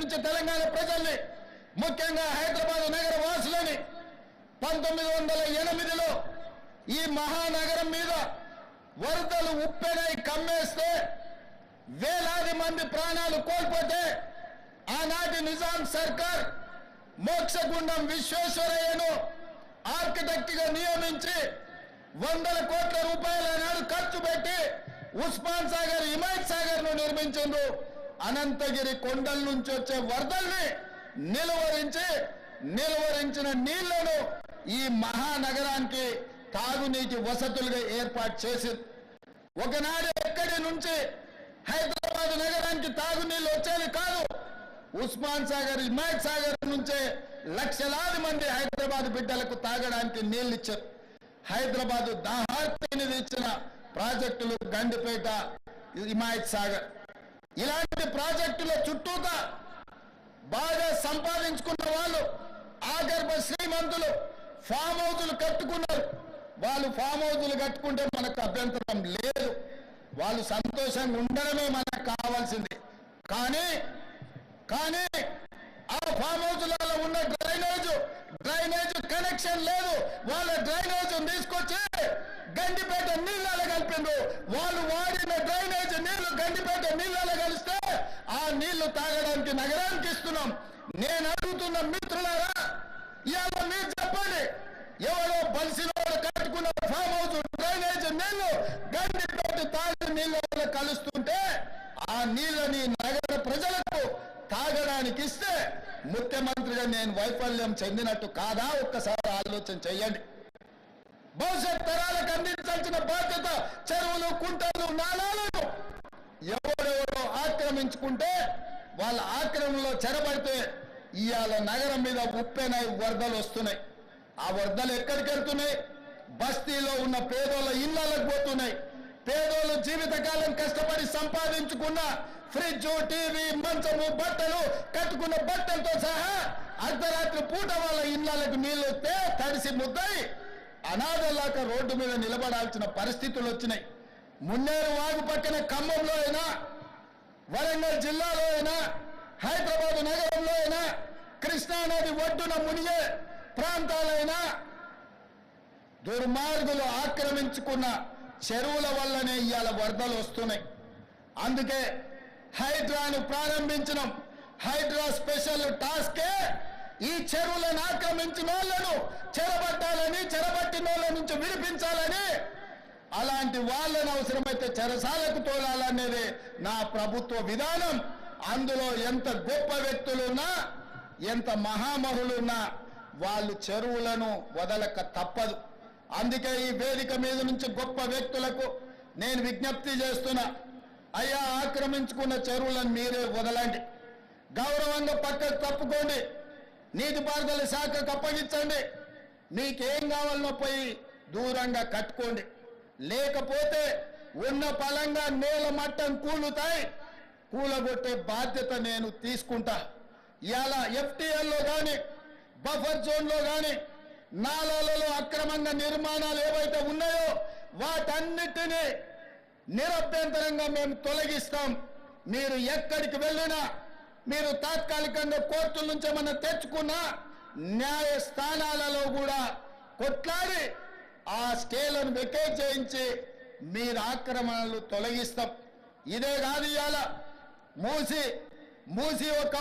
నుంచి తెలంగాణ ప్రజల్ని, ముఖ్యంగా హైదరాబాద్ నగర వాసులని 1908లో ఈ మహానగరం మీద వరదలు ఉప్పెనై కమ్మేస్తే వేలాది మంది ప్రాణాలు కోల్పోతే ఆనాటి నిజాం సర్కార్ మోక్షగుండం విశ్వేశ్వరయ్యను ఆర్కిటెక్ట్ గా నియమించి వందల కోట్ల రూపాయల నాడు ఖర్చు పెట్టి ఉస్మాన్ సాగర్, హిమాయత్ సాగర్ ను నిర్మించిండ్రు. అనంతగిరి కొండల నుంచి వచ్చే వరదల్ని నిలువరించిన నీళ్లను ఈ మహానగరానికి తాగునీటి వసతులుగా ఏర్పాటు చేసింది. ఒకనాడు ఎక్కడి నుంచి హైదరాబాద్ నగరానికి తాగునీళ్లు వచ్చేది కాదు. ఉస్మాన్ సాగర్, హిమాయత్ సాగర్ నుంచే లక్షలాది మంది హైదరాబాద్ బిడ్డలకు తాగడానికి నీళ్లు ఇచ్చారు. హైదరాబాద్ దాహార్తిని ఇచ్చిన ప్రాజెక్టులు గండిపేట, హిమాయత్ సాగర్. ఇలాంటి ప్రాజెక్టుల చుట్టూతా బాగా సంపాదించుకున్న వాళ్ళు, ఆగర్భ శ్రీమంతులు ఫామ్ హౌజులు కట్టుకున్నారు. వాళ్ళు ఫామ్ హౌజులు కట్టుకుంటే మనకు అభ్యంతరం లేదు, వాళ్ళు సంతోషంగా ఉండడమే మనకు కావాల్సింది. కానీ ఆ ఫామ్ హౌజులలో ఉన్న డ్రైనేజ్ కనెక్షన్ లేదు. వాళ్ళ డ్రైనేజ్ తీసుకొచ్చి గండిపేట నీళ్ళలో కలిపిండ్రు. వాళ్ళు వాడిన డ్రైనేజ్ నీళ్లు గండిపేట నీళ్ళలో కలిస్తే ఆ నీళ్లు తాగడానికి నగరానికి ఇస్తున్నాం. నేను అడుగుతున్న మిత్రులారా, ఇవాళ మీరు చెప్పండి, ఎవరో బలిసినోడు కట్టుకున్న ఫామ్ హౌస్ డ్రైనేజ్ నీళ్లు గండిపేట తాగే నీళ్ళలో కలుస్తుంటే ఆ నీళ్ళని నగర ప్రజలకు తాగడానికి ఇస్తే ముఖ్యమంత్రిగా నేను వైఫల్యం చెందినట్టు కాదా? ఒక్కసారి ఆలోచన చెయ్యండి. భవిష్యత్ తరాలకు అందించాల్సిన బాధ్యత చెరువులు, కుంటలు, నాలాలను ఎవరెవరో ఆక్రమించుకుంటే వాళ్ళ ఆక్రమణలో చెరబడితే ఇవాళ నగరం మీద ఉప్పెనై వరదలు వస్తున్నాయి. ఆ వరదలు ఎక్కడికి వెళ్తున్నాయి? బస్తీలో ఉన్న పేదోళ్ళ ఇళ్లకు పోతున్నాయి. పేదోళ్ళు జీవితకాలం కష్టపడి సంపాదించుకున్న ఫ్రిడ్జ్, టీవీ, మంచము, బట్టలు, కట్టుకున్న బట్టలతో సహా అర్ధరాత్రి పూట వాళ్ళ ఇళ్లకు నీళ్లు వస్తే తడిసి ముద్దయి అనాథలాగా రోడ్డు మీద నిలబడాల్సిన పరిస్థితులు వచ్చినాయి. మున్నేరు వాగు పక్కన ఖమ్మంలో అయినా, వరంగల్ జిల్లాలో అయినా, హైదరాబాద్ నగరంలో అయినా, కృష్ణానది ఒడ్డున మునిగే ప్రాంతాలైనా దుర్మార్గులు ఆక్రమించుకున్న చెరువుల వల్లనే ఇవాళ వరదలు వస్తున్నాయి. అందుకే హైడ్రాను ప్రారంభించినాం. హైడ్రా స్పెషల్ టాస్కే ఈ చెరువులను ఆక్రమించిన వాళ్ళను చెరబట్టాలని, చెరబట్టిన వాళ్ళ నుంచి విడిపించాలని, అలాంటి వాళ్ళను అవసరమైతే చెరసాలకు తోలాలనేది నా ప్రభుత్వ విధానం. అందులో ఎంత గొప్ప వ్యక్తులున్నా, ఎంత మహామహులున్నా వాళ్ళు చెరువులను వదలక తప్పదు. అందుకే ఈ వేదిక మీద నుంచి గొప్ప వ్యక్తులకు నేను విజ్ఞప్తి చేస్తున్నా, అయ్యా, ఆక్రమించుకున్న చెరువులను మీరే వదలండి, గౌరవంగా పక్కకు తప్పుకోండి, నీటిపారుదల శాఖకు అప్పగించండి, మీకేం కావాలనో పోయి దూరంగా కట్టుకోండి. లేకపోతే ఉన్న పలంగా నేల మట్టం కూలుతాయి, కూలగొట్టే బాధ్యత నేను తీసుకుంటా. ఇవాళ ఎఫ్టీఎల్లో కానీ, బఫర్ జోన్లో కానీ, నాలాలలో అక్రమంగా నిర్మాణాలు ఏవైతే ఉన్నాయో వాటన్నిటినీ నిరభ్యంతరంగా మేము తొలగిస్తాం. మీరు ఎక్కడికి వెళ్ళినా, మీరు తాత్కాలికంగా కోర్టుల నుంచి ఏమన్నా తెచ్చుకున్నా న్యాయస్థానాలలో కూడా కొట్లాడి ఆ స్కేలను వెకేట్ చేయించి మీరు ఆక్రమణలు తొలగిస్తాం. ఇదే కాదు, ఇవాళ మూసి ఒక